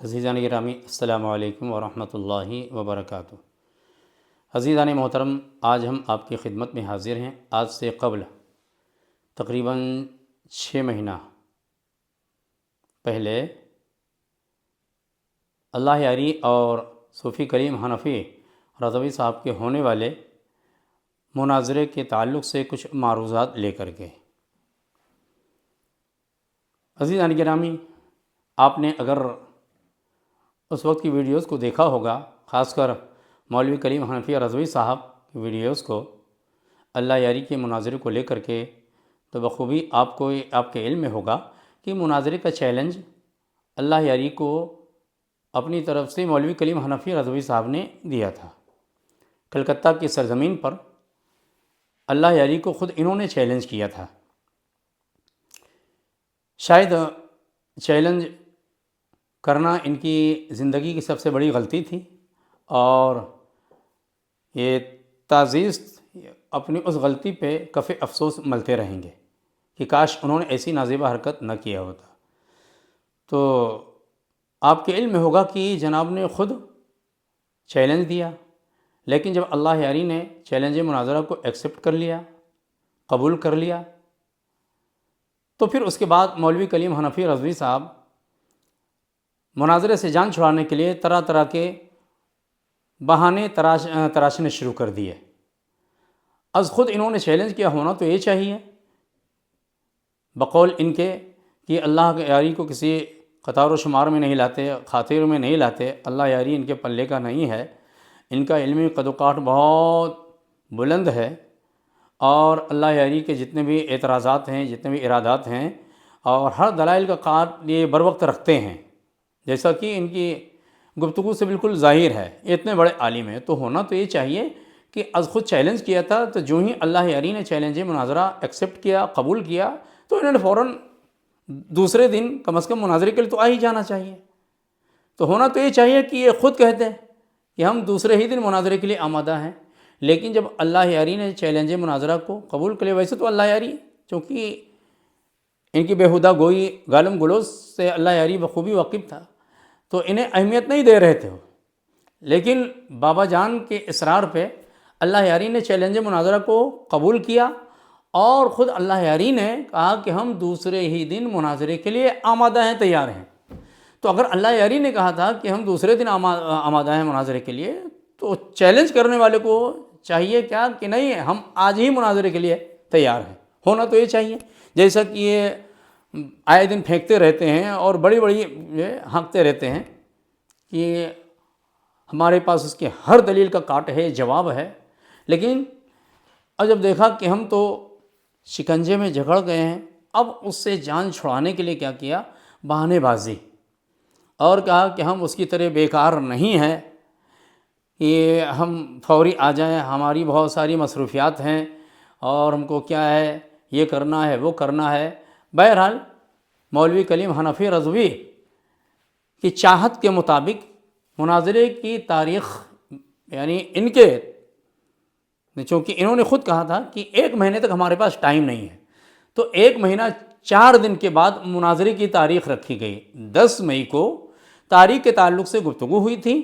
عزیزان گرامی السلام علیکم ورحمۃ اللہ وبرکاتہ۔ عزیزان محترم، آج ہم آپ کی خدمت میں حاضر ہیں۔ آج سے قبل تقریباً 6 مہینہ پہلے اللہ یاری اور صوفی کریم حنفی رضوی صاحب کے ہونے والے مناظرے کے تعلق سے کچھ معروضات لے کر کے۔ عزیزان گرامی، آپ نے اگر اس وقت کی ویڈیوز کو دیکھا ہوگا، خاص کر مولوی کریم حنفی رضوی صاحب کی ویڈیوز کو اللہ یاری کے مناظرے کو لے کر کے، تو بخوبی آپ کے علم میں ہوگا کہ مناظرے کا چیلنج اللہ یاری کو اپنی طرف سے مولوی کریم حنفی رضوی صاحب نے دیا تھا۔ کلکتہ کی سرزمین پر اللہ یاری کو خود انہوں نے چیلنج کیا تھا۔ شاید چیلنج کرنا ان کی زندگی کی سب سے بڑی غلطی تھی، اور یہ تازیست اپنی اس غلطی پہ کف افسوس ملتے رہیں گے کہ کاش انہوں نے ایسی نازیبہ حرکت نہ کیا ہوتا۔ تو آپ کے علم میں ہوگا کہ جناب نے خود چیلنج دیا، لیکن جب اللہ یاری نے چیلنج مناظرہ کو ایکسیپٹ کر لیا، قبول کر لیا، تو پھر اس کے بعد مولوی کریم حنفی رضوی صاحب مناظرے سے جان چھڑانے کے لیے طرح طرح کے بہانے تراشنے شروع کر دیے۔ از خود انہوں نے چیلنج کیا ہونا تو یہ چاہیے بقول ان کے کہ اللہ یاری کو کسی قطار و شمار میں نہیں لاتے، خاطر میں نہیں لاتے، اللہ یاری ان کے پلے کا نہیں ہے، ان کا علمی قد و کاٹ بہت بلند ہے، اور اللہ یاری کے جتنے بھی اعتراضات ہیں، جتنے بھی ارادات ہیں، اور ہر دلائل کا کاٹ یہ بر وقت رکھتے ہیں، جیسا کہ ان کی گفتگو سے بالکل ظاہر ہے۔ یہ اتنے بڑے عالم ہیں، تو ہونا تو یہ چاہیے کہ از خود چیلنج کیا تھا، تو جو ہی اللہ یاری نے چیلنج مناظرہ ایکسیپٹ کیا، قبول کیا، تو انہوں نے فوراً دوسرے دن کم از کم مناظرے کے لیے تو آ ہی جانا چاہیے۔ تو ہونا تو یہ چاہیے کہ یہ خود کہتے ہیں کہ ہم دوسرے ہی دن مناظرے کے لیے آمادہ ہیں، لیکن جب اللہ یاری نے چیلنج مناظرہ کو قبول کر لیا، ویسے تو اللہ یاری چونکہ ان کی بیہودہ گوئی گالم گلوز سے اللہ یاری بخوبی واقف تھا، تو انہیں اہمیت نہیں دے رہے تھے وہ، لیکن بابا جان کے اصرار پہ اللہ یاری نے چیلنج مناظرہ کو قبول کیا، اور خود اللہ یاری نے کہا کہ ہم دوسرے ہی دن مناظرے کے لیے آمادہ ہیں، تیار ہیں۔ تو اگر اللہ یاری نے کہا تھا کہ ہم دوسرے دن آمادہ ہیں مناظرے کے لیے، تو چیلنج کرنے والے کو چاہیے کیا کہ نہیں، ہم آج ہی مناظرے کے لیے تیار ہیں۔ ہونا تو یہ چاہیے، جیسا کہ یہ آئے دن پھینکتے رہتے ہیں اور بڑی ہانکتے رہتے ہیں کہ ہمارے پاس اس کے ہر دلیل کا کاٹ ہے، جواب ہے، لیکن اب جب دیکھا کہ ہم تو شکنجے میں جکڑ گئے ہیں، اب اس سے جان چھڑانے کے لیے کیا کیا، بہانے بازی، اور کہا کہ ہم اس کی طرح بیکار نہیں ہیں کہ ہم فوری آ جائیں، ہماری بہت ساری مصروفیات ہیں، اور ہم کو کیا ہے، یہ کرنا ہے، وہ کرنا ہے۔ بہرحال مولوی کریم حنفی رضوی کی چاہت کے مطابق مناظرے کی تاریخ، یعنی ان کے، چونکہ انہوں نے خود کہا تھا کہ 1 مہینے تک ہمارے پاس ٹائم نہیں ہے، تو 1 مہینہ 4 دن کے بعد مناظرے کی تاریخ رکھی گئی۔ 10 مئی کو تاریخ کے تعلق سے گفتگو ہوئی تھی۔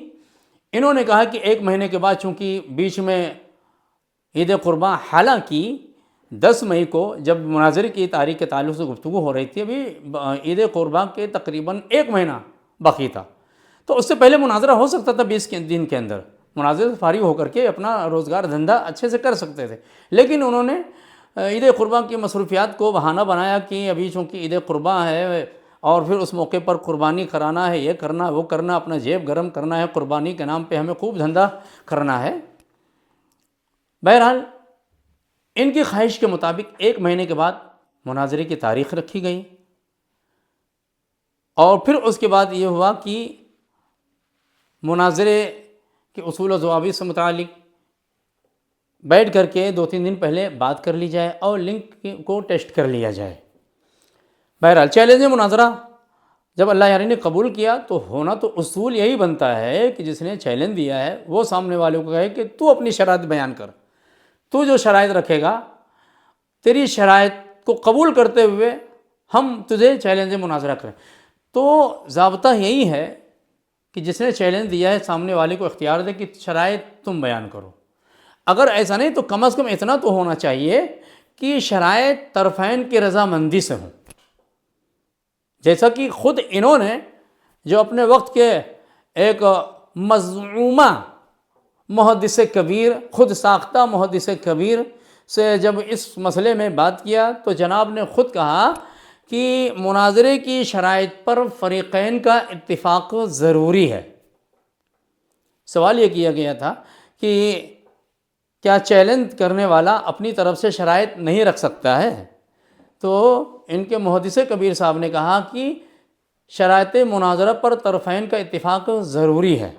انہوں نے کہا کہ 1 مہینے کے بعد، چونکہ بیچ میں عید قرباں، حالانکہ 10 مئی کو جب مناظرے کی تاریخ کے تعلق سے گفتگو ہو رہی تھی، ابھی عید قرباں کے تقریباً 1 مہینہ باقی تھا، تو اس سے پہلے مناظرہ ہو سکتا تھا، 20 دن کے اندر مناظرے سے فارغ ہو کر کے اپنا روزگار دھندہ اچھے سے کر سکتے تھے، لیکن انہوں نے عید قرباں کی مصروفیات کو بہانہ بنایا کہ ابھی چونکہ عید قرباں ہے، اور پھر اس موقع پر قربانی کرانا ہے، یہ کرنا وہ کرنا، اپنا جیب گرم کرنا ہے، قربانی کے نام پہ ہمیں خوب دھندہ کرنا ہے۔ بہرحال ان کی خواہش کے مطابق 1 مہینے کے بعد مناظرے کی تاریخ رکھی گئی، اور پھر اس کے بعد یہ ہوا کہ مناظرے کے اصول و ضوابط سے متعلق بیٹھ کر کے 2-3 دن پہلے بات کر لی جائے، اور لنک کو ٹیسٹ کر لیا جائے۔ بہرحال چیلنج مناظرہ جب اللہ یاری نے قبول کیا، تو ہونا تو اصول یہی بنتا ہے کہ جس نے چیلنج دیا ہے وہ سامنے والوں کو کہے کہ تو اپنی شرائط بیان کر، تو جو شرائط رکھے گا، تیری شرائط کو قبول کرتے ہوئے ہم تجھے چیلنج مناظرہ کریں۔ تو ضابطہ یہی ہے کہ جس نے چیلنج دیا ہے سامنے والے کو اختیار دے کہ شرائط تم بیان کرو. اگر ایسا نہیں تو کم از کم اتنا تو ہونا چاہیے کہ شرائط طرفین کی رضامندی سے ہوں. جیسا کہ خود انہوں نے جو اپنے وقت کے ایک مزعومہ محدث کبیر، خود ساختہ محدث کبیر سے جب اس مسئلے میں بات کیا تو جناب نے خود کہا کہ مناظرے کی شرائط پر فریقین کا اتفاق ضروری ہے. سوال یہ کیا گیا تھا کہ کیا چیلنج کرنے والا اپنی طرف سے شرائط نہیں رکھ سکتا ہے؟ تو ان کے محدث کبیر صاحب نے کہا کہ شرائط مناظرہ پر طرفین کا اتفاق ضروری ہے.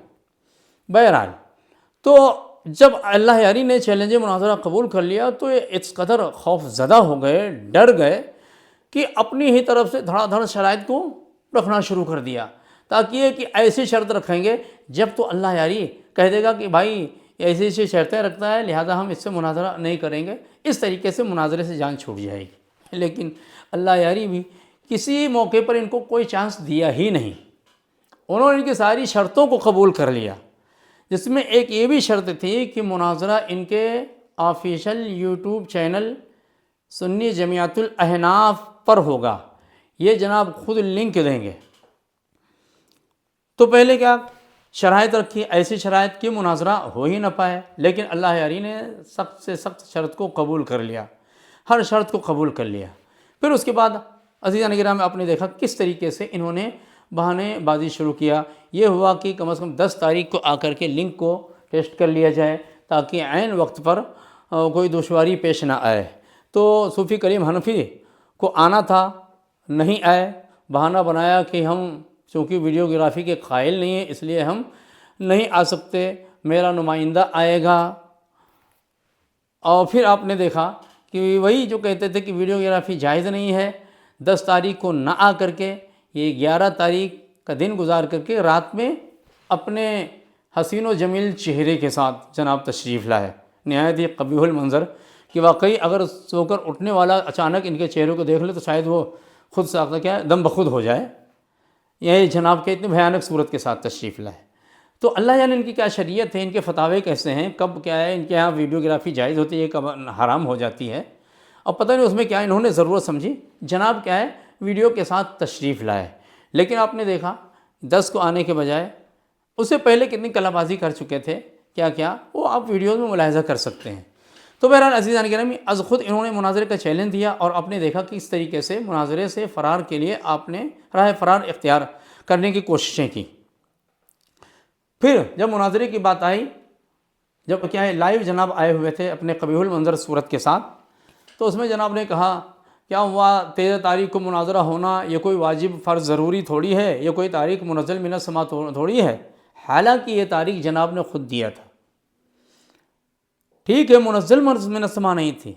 بہرحال تو جب اللہ یاری نے چیلنج مناظرہ قبول کر لیا تو اس قدر خوف زدہ ہو گئے، ڈر گئے کہ اپنی ہی طرف سے دھڑا دھڑ شرائط کو رکھنا شروع کر دیا، تاکہ یہ کہ ایسی شرط رکھیں گے جب تو اللہ یاری کہہ دے گا کہ بھائی ایسی ایسی شرطیں رکھتا ہے لہذا ہم اس سے مناظرہ نہیں کریں گے، اس طریقے سے مناظرے سے جان چھوٹ جائے گی. لیکن اللہ یاری بھی کسی موقع پر ان کو کوئی چانس دیا ہی نہیں. انہوں نے ان کی ساری شرطوں کو قبول کر لیا، جس میں ایک یہ بھی شرط تھی کہ مناظرہ ان کے آفیشل یوٹیوب چینل سنی جماعت الاحناف پر ہوگا. یہ جناب خود لنک دیں گے. تو پہلے کیا شرائط رکھی، ایسی شرائط کی مناظرہ ہو ہی نہ پائے، لیکن اللہ یاری نے سخت سے سخت شرط کو قبول کر لیا، ہر شرط کو قبول کر لیا. پھر اس کے بعد عزیزان گرامی آپ نے دیکھا کس طریقے سے انہوں نے بہانے بازی شروع کیا. یہ ہوا کہ کم از کم 10 تاریخ کو آ کر کے لنک کو ٹیسٹ کر لیا جائے تاکہ عین وقت پر کوئی دشواری پیش نہ آئے. تو صوفی کریم حنفی کو آنا تھا، نہیں آئے، بہانہ بنایا کہ ہم چونکہ ویڈیوگرافی کے قائل نہیں ہیں اس لیے ہم نہیں آ سکتے، میرا نمائندہ آئے گا. اور پھر آپ نے دیکھا کہ وہی جو کہتے تھے کہ ویڈیوگرافی جائز نہیں ہے، 10 تاریخ کو نہ آ کر کے یہ 11 تاریخ کا دن گزار کر کے رات میں اپنے حسین و جمیل چہرے کے ساتھ جناب تشریف لائے. نہایت ہی قبیح المنظر کہ واقعی اگر سو کر اٹھنے والا اچانک ان کے چہروں کو دیکھ لے تو شاید وہ خود ساختہ کیا ہے دم بخود ہو جائے. یہ جناب کے اتنی بھیانک صورت کے ساتھ تشریف لائے. تو اللہ جانے ان کی کیا شریعت ہے، ان کے فتاوے کیسے ہیں، کب کیا ہے ان کے یہاں ویڈیوگرافی جائز ہوتی ہے، کب حرام ہو جاتی ہے، اور پتہ نہیں اس میں کیا انہوں نے ضرورت سمجھی جناب کیا ہے ویڈیو کے ساتھ تشریف لائے. لیکن آپ نے دیکھا 10 کو آنے کے بجائے اس سے پہلے کتنی کلا بازی کر چکے تھے، کیا وہ آپ ویڈیوز میں ملاحظہ کر سکتے ہیں. تو بہرحال عزیزان گرامی از خود انہوں نے مناظرے کا چیلنج دیا اور آپ نے دیکھا کہ اس طریقے سے مناظرے سے فرار کے لیے آپ نے راہ فرار اختیار کرنے کی کوششیں کی. پھر جب مناظرے کی بات آئی، جب کیا ہے لائیو جناب آئے ہوئے تھے اپنے قبیح المنظر صورت کے ساتھ، تو اس میں جناب نے کہا کیا ہوا 13 تاریخ کو مناظرہ ہونا یہ کوئی واجب فرض ضروری تھوڑی ہے، یہ کوئی تاریخ منزل من السماء تھوڑی ہے. حالانکہ یہ تاریخ جناب نے خود دیا تھا. ٹھیک ہے منزل من السماء نہیں تھی،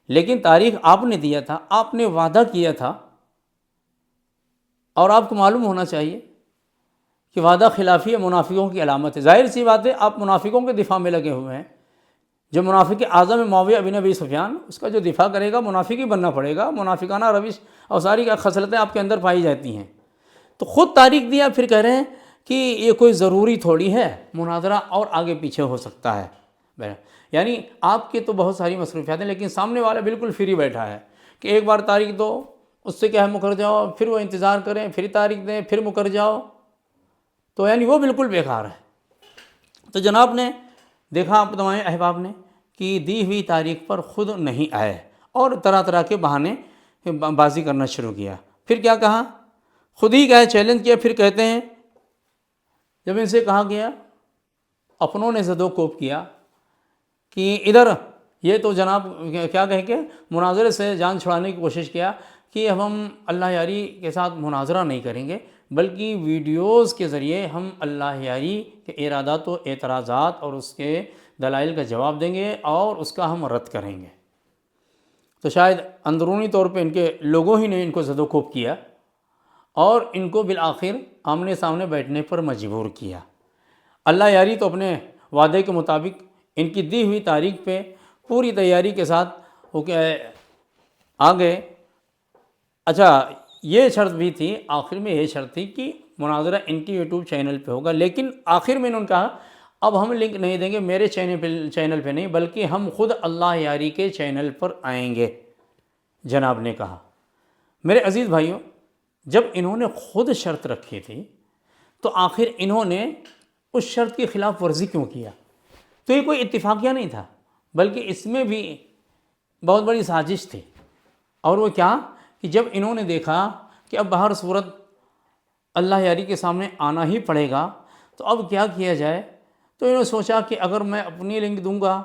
لیکن تاریخ آپ نے دیا تھا، آپ نے وعدہ کیا تھا. اور آپ کو معلوم ہونا چاہیے کہ وعدہ خلافی منافقوں کی علامت ہے. ظاہر سی بات ہے آپ منافقوں کے دفاع میں لگے ہوئے ہیں. جو منافق اعظم معاویہ بن ابی سفیان، اس کا جو دفاع کرے گا منافق ہی بننا پڑے گا. منافقانہ روش اور ساری خصلتیں آپ کے اندر پائی جاتی ہیں. تو خود تاریخ دیا پھر کہہ رہے ہیں کہ یہ کوئی ضروری تھوڑی ہے، مناظرہ اور آگے پیچھے ہو سکتا ہے. یعنی آپ کی تو بہت ساری مصروفیات ہیں لیکن سامنے والا بالکل فری بیٹھا ہے کہ ایک بار تاریخ دو، اس سے کیا ہے مکر جاؤ، پھر وہ انتظار کریں، پھر تاریخ دیں، پھر مکر جاؤ. تو یعنی وہ بالکل بیکار ہے. تو جناب نے دیکھا آپ تمام احباب نے کہ دی ہوئی تاریخ پر خود نہیں آئے اور طرح طرح کے بہانے بازی کرنا شروع کیا. پھر کیا کہا، خود ہی کیا ہے چیلنج کیا. پھر کہتے ہیں جب ان سے کہا گیا، اپنوں نے زد و کوب کیا کہ ادھر یہ تو جناب کیا کہہ کے مناظرے سے جان چھڑانے کی کوشش کیا کہ اب ہم اللہ یاری کے ساتھ مناظرہ نہیں کریں گے بلکہ ویڈیوز کے ذریعے ہم اللہ یاری کے ارادات و اعتراضات اور اس کے دلائل کا جواب دیں گے اور اس کا ہم رد کریں گے. تو شاید اندرونی طور پہ ان کے لوگوں ہی نے ان کو زد و کوب کیا اور ان کو بالآخر آمنے سامنے بیٹھنے پر مجبور کیا. اللہ یاری تو اپنے وعدے کے مطابق ان کی دی ہوئی تاریخ پہ پوری تیاری کے ساتھ وہ کیا آ گئے. اچھا یہ شرط بھی تھی، آخر میں یہ شرط تھی کہ مناظرہ ان کی یوٹیوب چینل پہ ہوگا، لیکن آخر میں انہوں نے کہا اب ہم لنک نہیں دیں گے میرے چینل پہ نہیں، بلکہ ہم خود اللہ یاری کے چینل پر آئیں گے، جناب نے کہا۔ میرے عزیز بھائیوں، جب انہوں نے خود شرط رکھی تھی تو آخر انہوں نے اس شرط کی خلاف ورزی کیوں کیا؟ تو یہ کوئی اتفاقیہ نہیں تھا، بلکہ اس میں بھی بہت بڑی سازش تھی۔ اور وہ کیا کہ جب انہوں نے دیکھا کہ اب بہر صورت اللہ یاری کے سامنے آنا ہی پڑے گا تو اب کیا کیا جائے، تو انہوں نے سوچا کہ اگر میں اپنی لنک دوں گا،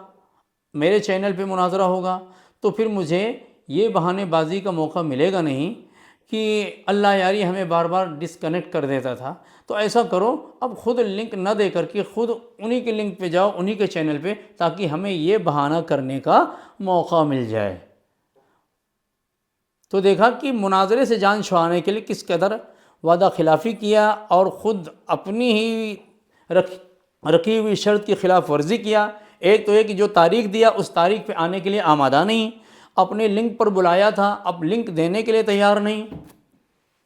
میرے چینل پہ مناظرہ ہوگا، تو پھر مجھے یہ بہانے بازی کا موقع ملے گا نہیں کہ اللہ یاری ہمیں بار بار ڈسکنیکٹ کر دیتا تھا۔ تو ایسا کرو اب خود لنک نہ دے کر کے خود انہی کے لنک پہ جاؤ، انہی کے چینل پہ، تاکہ ہمیں یہ بہانہ کرنے کا موقع مل جائے۔ تو دیکھا کہ مناظرے سے جان چھڑانے کے لیے کس قدر وعدہ خلافی کیا اور خود اپنی ہی رکھی ہوئی شرط کی خلاف ورزی کیا۔ ایک تو یہ کہ جو تاریخ دیا اس تاریخ پہ آنے کے لیے آمادہ نہیں، اپنے لنک پر بلایا تھا اب لنک دینے کے لیے تیار نہیں۔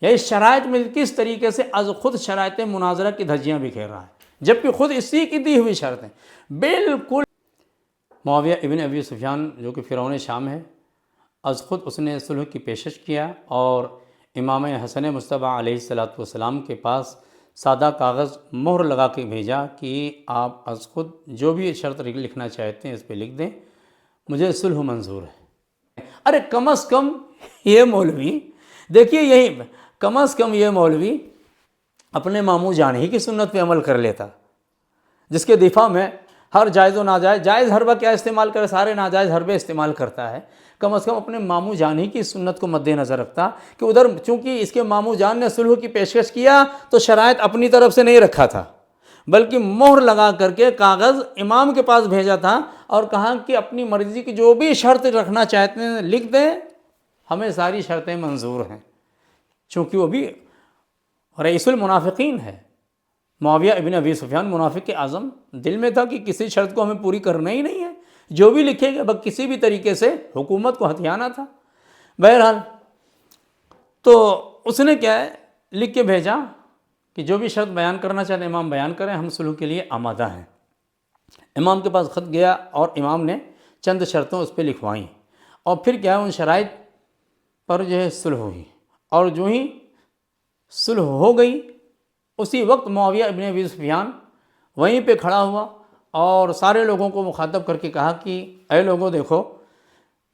یہ شرائط میں کس طریقے سے از خود شرائط مناظرہ کی دھجیاں بکھیر رہا ہے، جبکہ خود اسی کی دی ہوئی شرطیں بالکل۔ معاویہ ابن ابی سفیان جو کہ فرعون شام ہے، از خود اس نے صلح کی پیشکش کیا اور امام حسن مصطفیٰ علیہ السلام کے پاس سادہ کاغذ مہر لگا کے بھیجا کہ آپ از خود جو بھی شرط لکھنا چاہتے ہیں اس پہ لکھ دیں، مجھے صلح منظور ہے۔ ارے کم از کم یہ مولوی، دیکھیے یہی کم از کم یہ مولوی اپنے ماموں جان ہی کی سنت پہ عمل کر لیتا، جس کے دفاع میں ہر جائز و ناجائز، جائز حربہ کیا استعمال کرے، سارے ناجائز حربے استعمال کرتا ہے، کم از کم اپنے ماموں جان ہی کی سنت کو مد نظر رکھتا کہ ادھر چونکہ اس کے ماموں جان نے صلح کی پیشکش کیا تو شرائط اپنی طرف سے نہیں رکھا تھا، بلکہ مہر لگا کر کے کاغذ امام کے پاس بھیجا تھا اور کہا کہ اپنی مرضی کی جو بھی شرط رکھنا چاہتے ہیں لکھ دیں، ہمیں ساری شرطیں منظور ہیں، چونکہ وہ بھی رئیس المنافقین ہے۔ معاویہ ابن ابی سفیان منافق اعظم، دل میں تھا کہ کسی شرط کو ہمیں پوری کرنا ہی نہیں ہے، جو بھی لکھے گا بس کسی بھی طریقے سے حکومت کو ہتھیانا تھا۔ بہرحال تو اس نے کیا ہے لکھ کے بھیجا کہ جو بھی شرط بیان کرنا چاہتے ہیں امام بیان کریں، ہم صلح کے لیے آمادہ ہیں۔ امام کے پاس خط گیا اور امام نے چند شرطوں اس پہ لکھوائیں، اور پھر کیا ان شرائط پر جو ہے صلح ہوئی، اور جو ہی صلح ہو گئی اسی وقت معاویہ ابن ابی سفیان وہیں پہ کھڑا ہوا اور سارے لوگوں کو مخاطب کر کے کہا کہ اے لوگوں دیکھو،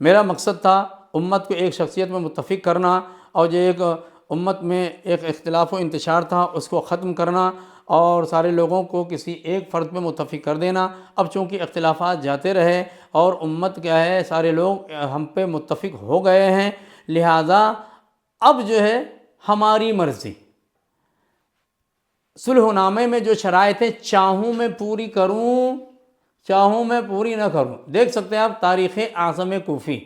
میرا مقصد تھا امت کو ایک شخصیت میں متفق کرنا، اور جو ایک امت میں ایک اختلاف و انتشار تھا اس کو ختم کرنا اور سارے لوگوں کو کسی ایک فرد پہ متفق کر دینا۔ اب چونکہ اختلافات جاتے رہے اور امت کیا ہے سارے لوگ ہم پہ متفق ہو گئے ہیں، لہٰذا اب جو ہے ہماری مرضی، صلح نامے میں جو شرائطیں چاہوں میں پوری کروں چاہوں میں پوری نہ کروں۔ دیکھ سکتے ہیں آپ تاریخ اعظم کوفی،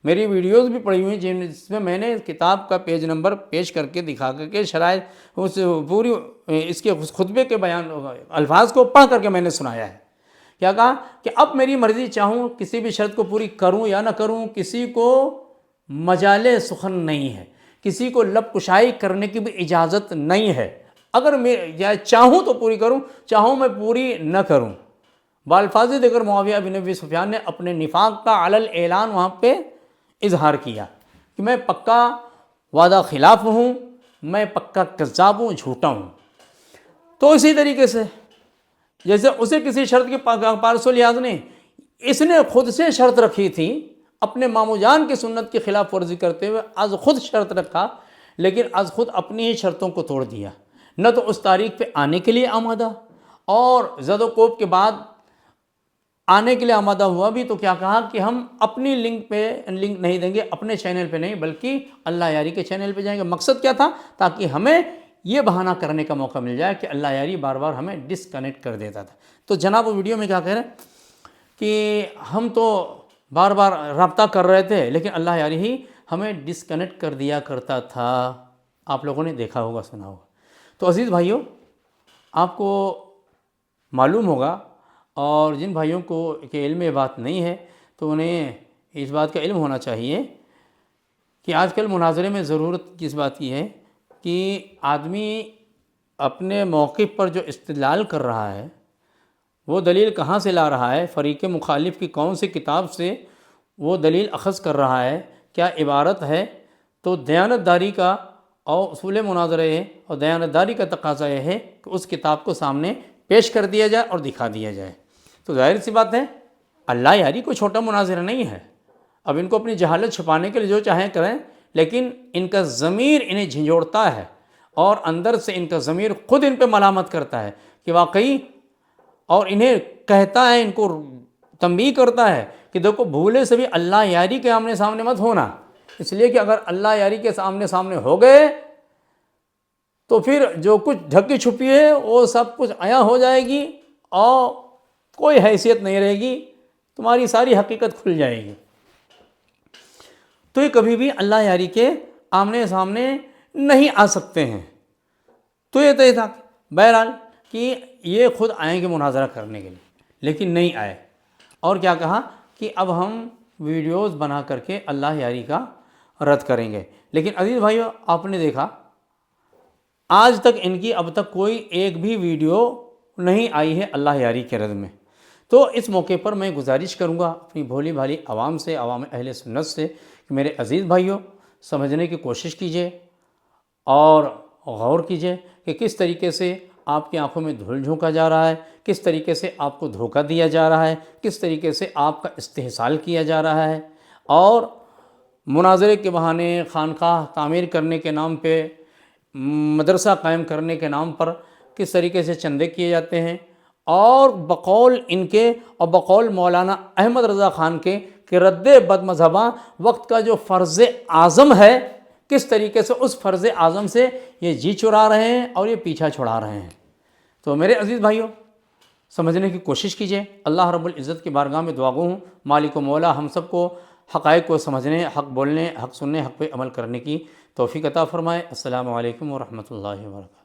میری ویڈیوز بھی پڑی ہوئی ہیں جس میں میں نے کتاب کا پیج نمبر پیش کر کے دکھا کر کے شرائط اس پوری اس کے خطبے کے بیان الفاظ کو پڑھ کر کے میں نے سنایا ہے۔ کیا کہا کہ اب میری مرضی، چاہوں کسی بھی شرط کو پوری کروں یا نہ کروں، کسی کو مجال سخن نہیں ہے، کسی کو لب کشائی کرنے کی بھی اجازت نہیں ہے۔ اگر میں چاہوں تو پوری کروں، چاہوں میں پوری نہ کروں۔ بالفاظ دیگر معاویہ بن ابی سفیان نے اپنے نفاق کا علل اعلان وہاں پہ اظہار کیا کہ میں پکا وعدہ خلاف ہوں، میں پکا کذاب ہوں، جھوٹا ہوں۔ تو اسی طریقے سے جیسے اسے کسی شرط کی پارس و لحاظ نہیں، اس نے خود سے شرط رکھی تھی، اپنے ماموں جان کی سنت کی خلاف ورزی کرتے ہوئے از خود شرط رکھا، لیکن از خود اپنی ہی شرطوں کو توڑ دیا، نہ تو اس تاریخ پہ آنے کے لیے آمادہ، اور زد و کوب کے بعد آنے کے لیے آمادہ ہوا بھی تو کیا کہا کہ ہم اپنی لنک نہیں دیں گے، اپنے چینل پہ نہیں بلکہ اللہ یاری کے چینل پہ جائیں گے۔ مقصد کیا تھا؟ تاکہ ہمیں یہ بہانہ کرنے کا موقع مل جائے کہ اللہ یاری بار بار ہمیں ڈسکنیکٹ کر دیتا تھا۔ تو جناب ویڈیو میں کیا کہہ رہے ہیں کہ ہم تو بار بار رابطہ کر رہے تھے لیکن اللہ یاری ہی ہمیں ڈسکنیکٹ کر دیا کرتا تھا۔ آپ لوگوں نے دیکھا ہوگا، سنا ہوگا۔ تو عزیز بھائیوں، آپ کو معلوم ہوگا، اور جن بھائیوں کو کہ علم یہ بات نہیں ہے تو انہیں اس بات کا علم ہونا چاہیے کہ آج کل مناظرے میں ضرورت کس بات کی ہے کہ آدمی اپنے موقف پر جو استدلال کر رہا ہے وہ دلیل کہاں سے لا رہا ہے، فریق مخالف کی کون سی کتاب سے وہ دلیل اخذ کر رہا ہے، کیا عبارت ہے، تو دیانتداری کا اور اصول مناظرہ ہے اور دیانتداری کا تقاضا یہ ہے کہ اس کتاب کو سامنے پیش کر دیا جائے اور دکھا دیا جائے۔ تو ظاہر سی بات ہے اللہ یاری کوئی چھوٹا مناظرہ نہیں ہے۔ اب ان کو اپنی جہالت چھپانے کے لیے جو چاہیں کریں، لیکن ان کا ضمیر انہیں جھنجھوڑتا ہے اور اندر سے ان کا ضمیر خود ان پہ ملامت کرتا ہے کہ واقعی، اور انہیں کہتا ہے، ان کو تنبیہ کرتا ہے کہ دیکھو بھولے سے بھی اللہ یاری کے آمنے سامنے مت ہونا، اس لیے کہ اگر اللہ یاری کے آمنے سامنے ہو گئے تو پھر جو کچھ ڈھکی چھپی ہے وہ سب کچھ عیاں ہو جائے گی اور کوئی حیثیت نہیں رہے گی، تمہاری ساری حقیقت کھل جائے گی۔ تو یہ کبھی بھی اللہ یاری کے آمنے سامنے نہیں آ سکتے ہیں۔ تو یہ طے تھا بہرحال کہ یہ خود آئیں گے مناظرہ کرنے کے لیے، لیکن نہیں آئے، اور کیا کہا کہ اب ہم ویڈیوز بنا کر کے اللہ یاری کا رد کریں گے۔ لیکن عزیز بھائیو، آپ نے دیکھا آج تک ان کی اب تک کوئی ایک بھی ویڈیو نہیں آئی ہے اللہ یاری کے رد میں۔ تو اس موقع پر میں گزارش کروں گا اپنی بھولی بھالی عوام سے، عوام اہل سنت سے، کہ میرے عزیز بھائیوں سمجھنے کی کوشش کیجئے اور غور کیجئے کہ کس طریقے سے آپ کی آنکھوں میں دھول جھونکا جا رہا ہے، کس طریقے سے آپ کو دھوکہ دیا جا رہا ہے، کس طریقے سے آپ کا استحصال کیا جا رہا ہے، اور مناظرے کے بہانے خانقاہ تعمیر کرنے کے نام پہ، مدرسہ قائم کرنے کے نام پر کس طریقے سے چندے کیے جاتے ہیں، اور بقول ان کے اور بقول مولانا احمد رضا خان کے کہ رد بد مذہباں وقت کا جو فرض اعظم ہے، کس طریقے سے اس فرض اعظم سے یہ جی چرا رہے ہیں اور یہ پیچھا چھڑا رہے ہیں۔ تو میرے عزیز بھائیوں سمجھنے کی کوشش کیجئے۔ اللہ رب العزت کی بارگاہ میں دعا گو ہوں مالک و مولا ہم سب کو حقائق کو سمجھنے، حق بولنے، حق سننے، حق پہ عمل کرنے کی توفیق عطا فرمائے۔ السلام علیکم ورحمۃ اللہ وبرکاتہ۔